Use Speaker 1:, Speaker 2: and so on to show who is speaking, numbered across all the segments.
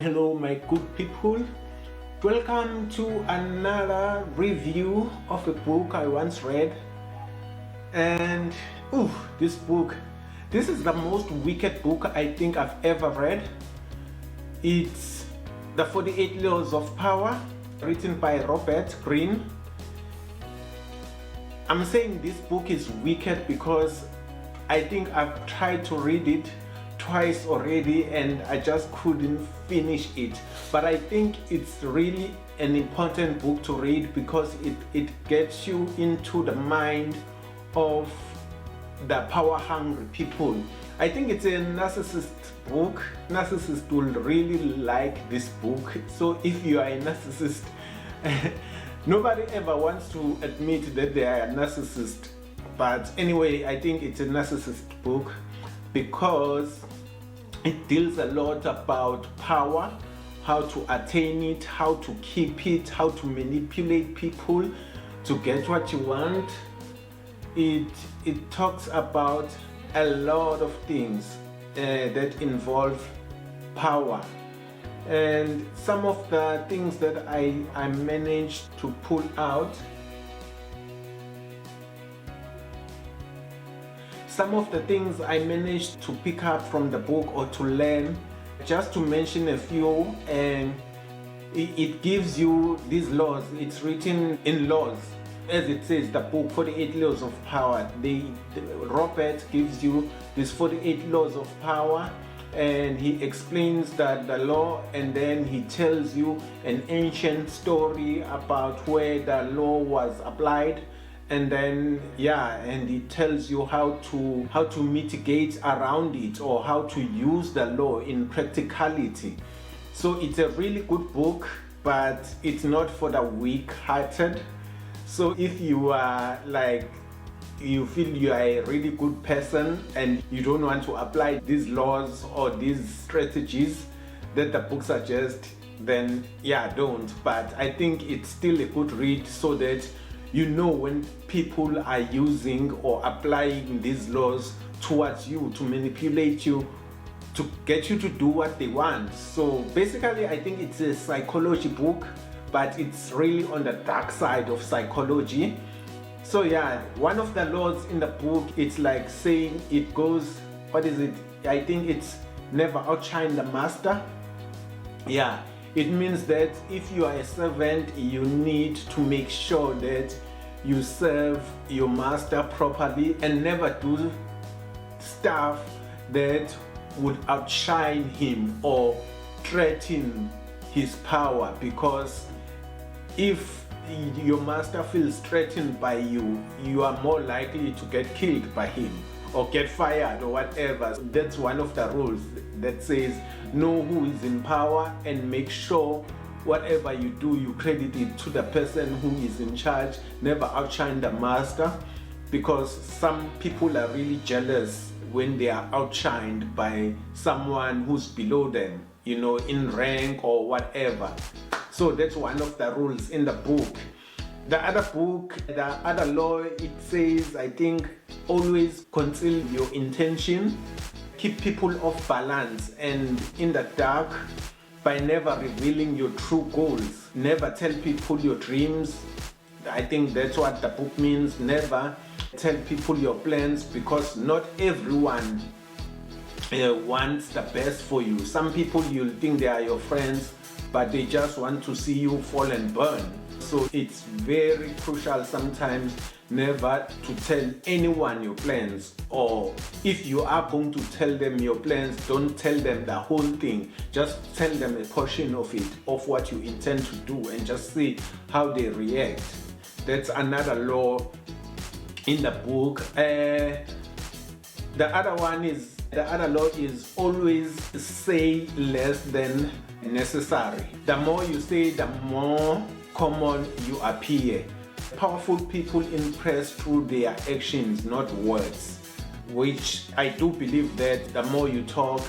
Speaker 1: Hello my good people, welcome to another review of a book I once read. And this is the most wicked book I think I've ever read. It's The 48 Laws of Power, written by Robert Greene. I'm saying this book is wicked because I think I've tried to read it twice already and I just couldn't finish it. But I think it's really an important book to read because it gets you into the mind of the power-hungry people. I think it's a narcissist book. Narcissists will really like this book. So if you are a narcissist, nobody ever wants to admit that they are a narcissist. But anyway, I think it's a narcissist book because it deals a lot about power, how to attain it, how to keep it, how to manipulate people to get what you want. It talks about a lot of things that involve power. And some of the things that I managed to pull out, some of the things I managed to pick up from the book or to learn, just to mention a few, and it gives you these laws. It's written in laws. As it says, the book 48 Laws of Power. Robert gives you these 48 laws of power, and he explains that the law, and then he tells you an ancient story about where the law was applied. And then and it tells you how to mitigate around it, or how to use the law in practicality. So it's a really good book, but it's not for the weak-hearted. So if you are you feel you are a really good person and you don't want to apply these laws or these strategies that the book suggests, then don't. But I think it's still a good read, so that you know when people are using or applying these laws towards you to manipulate you, to get you to do what they want. So basically, I think it's a psychology book, but it's really on the dark side of psychology. So one of the laws in the book, it's like saying, it goes, what is it? I think it's never outshine the master. It means that if you are a servant, you need to make sure that you serve your master properly and never do stuff that would outshine him or threaten his power. Because if your master feels threatened by you, you are more likely to get killed by him or get fired or whatever. That's one of the rules that says know who is in power and make sure whatever you do, you credit it to the person who is in charge. Never outshine the master, because some people are really jealous when they are outshined by someone who's below them, in rank or whatever. So that's one of the rules in the book. The other law, it says, I think, always conceal your intention, keep people off balance and in the dark by never revealing your true goals. Never tell people your dreams. I think that's what the book means. Never tell people your plans, because not everyone wants the best for you. Some people, you'll think they are your friends, but they just want to see you fall and burn. So it's very crucial sometimes never to tell anyone your plans, or if you are going to tell them your plans, don't tell them the whole thing. Just tell them a portion of it, of what you intend to do, and just see how they react. That's another law in the book. The other law is always say less than necessary. The more you say, the more common you appear. Powerful people impress through their actions, not words, which I do believe that the more you talk,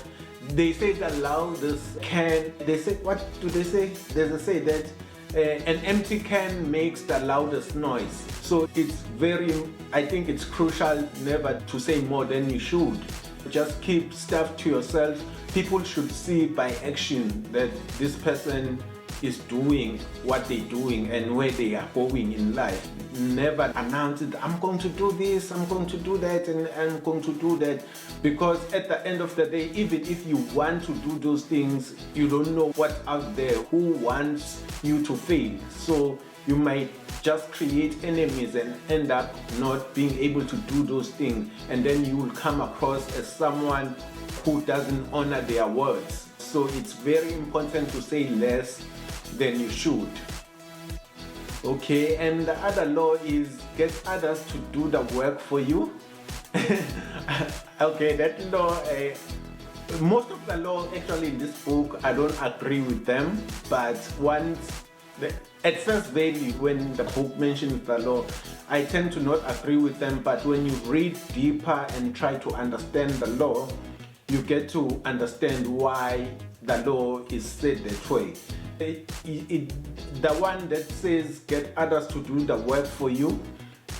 Speaker 1: they say the loudest can, they say, what do they say? There's a say that an empty can makes the loudest noise. So I think it's crucial never to say more than you should. Just keep stuff to yourself. People should see by action that this person is doing what they're doing and where they are going in life. Never announce it, I'm going to do this, I'm going to do that, and I'm going to do that. Because at the end of the day, even if you want to do those things, you don't know what's out there, who wants you to fail. So you might just create enemies and end up not being able to do those things. And then you will come across as someone who doesn't honor their words. So it's very important to say less than you should. Okay, and the other law is get others to do the work for you. Okay, that law, most of the law actually in this book, I don't agree with them, but at first value, when the book mentions the law, I tend to not agree with them, but when you read deeper and try to understand the law, you get to understand why the law is said that way. The one that says get others to do the work for you,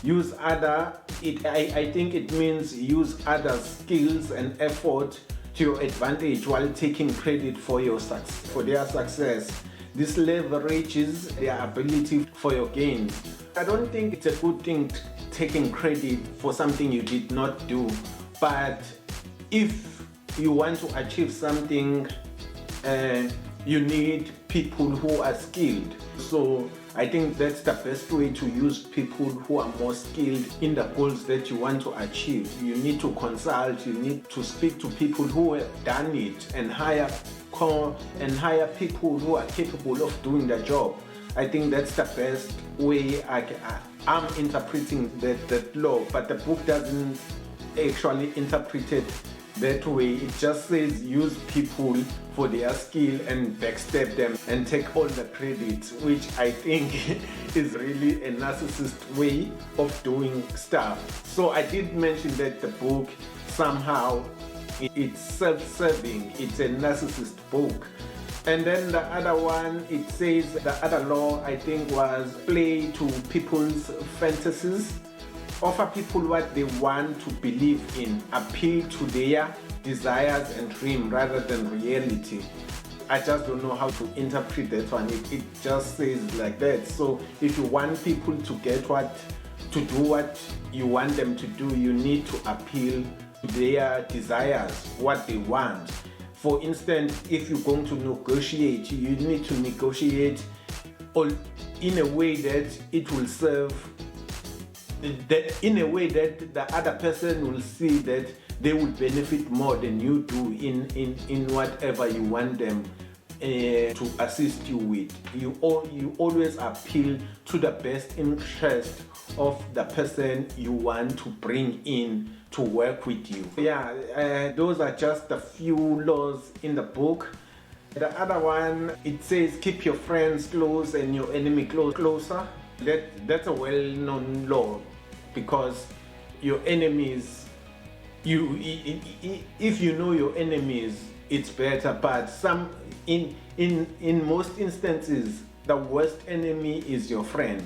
Speaker 1: use other, I think it means use others' skills and effort to your advantage while taking credit for their success. This leverages their ability for your gains. I don't think it's a good thing taking credit for something you did not do, but if you want to achieve something, you need people who are skilled. So I think that's the best way to use people who are more skilled in the goals that you want to achieve. You need to consult, you need to speak to people who have done it and hire people who are capable of doing the job. I think that's the best way I'm interpreting that law, but the book doesn't actually interpret it that way. It just says use people for their skill and backstab them and take all the credit, which I think is really a narcissist way of doing stuff. So I did mention that the book somehow it's self-serving, it's a narcissist book. And then the other one, it says the other law I think was play to people's fantasies. Offer people what they want to believe in. Appeal to their desires and dream rather than reality. I just don't know how to interpret that one. It just says like that. So if you want people to do what you want them to do, you need to appeal to their desires, what they want. For instance, if you're going to negotiate, you need to negotiate in a way that it will serve, in a way that the other person will see that they will benefit more than you do in whatever you want them to assist you with. You always appeal to the best interest of the person you want to bring in to work with you. Yeah, those are just a few laws in the book. The other one, it says keep your friends close and your enemy closer. That's a well-known law, because your enemies, if you know your enemies, it's better. But in most instances, the worst enemy is your friend.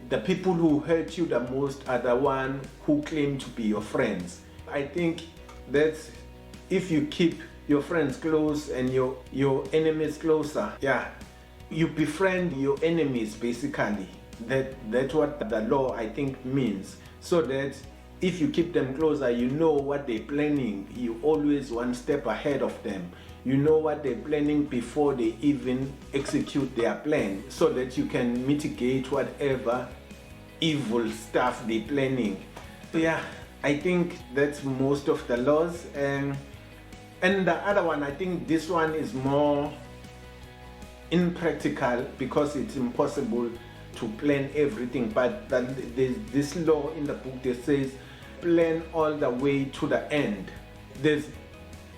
Speaker 1: The people who hurt you the most are the ones who claim to be your friends. I think that if you keep your friends close and your enemies closer, yeah, you befriend your enemies basically. That's what the law I think means. So that if you keep them closer, you know what they're planning. You always one step ahead of them. You know what they're planning before they even execute their plan, so that you can mitigate whatever evil stuff they're planning. So yeah, I think that's most of the laws. And the other one, I think this one is more impractical because it's impossible to plan everything. But there's this law in the book that says plan all the way to the end.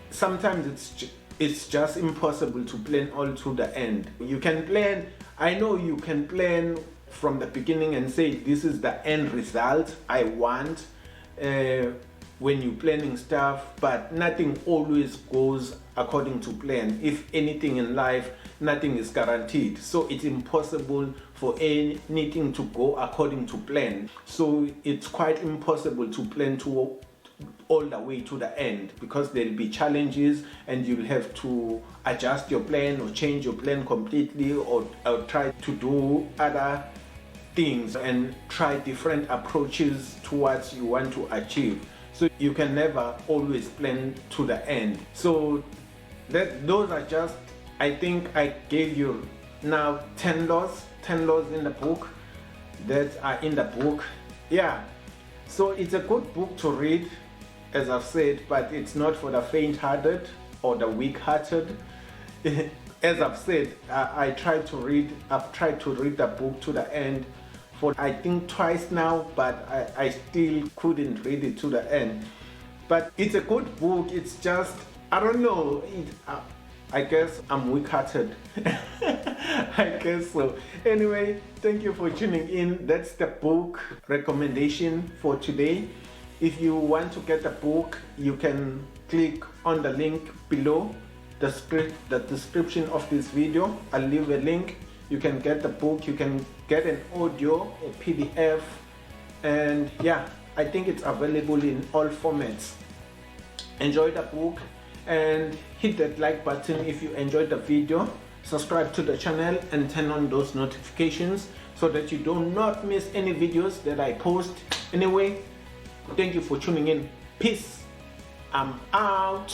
Speaker 1: Sometimes it's just impossible to plan all to the end. You can plan, I know you can plan from the beginning and say this is the end result I want when you're planning stuff, but nothing always goes according to plan. If anything in life, nothing is guaranteed. So it's impossible for anything to go according to plan. So it's quite impossible to plan to all the way to the end, because there'll be challenges and you'll have to adjust your plan or change your plan completely, or try to do other things and try different approaches towards you want to achieve. So you can never always plan to the end. So those are just, I think I gave you now 10 laws in the book that are in the book. Yeah, so it's a good book to read, as I've said, but it's not for the faint-hearted or the weak-hearted. As I've said, I've tried to read the book to the end for I think twice now, but I still couldn't read it to the end. But it's a good book. It's just, I don't know, I guess I'm weak-hearted. I guess so. Anyway, thank you for tuning in. That's the book recommendation for today. If you want to get the book, you can click on the link below the description of this video. I'll leave a link. You can get the book, you can get an audio, a PDF, and yeah, I think it's available in all formats. Enjoy the book and hit that like button if you enjoyed the video. Subscribe to the channel and turn on those notifications so that you do not miss any videos that I post. Anyway, thank you for tuning in. Peace. I'm out.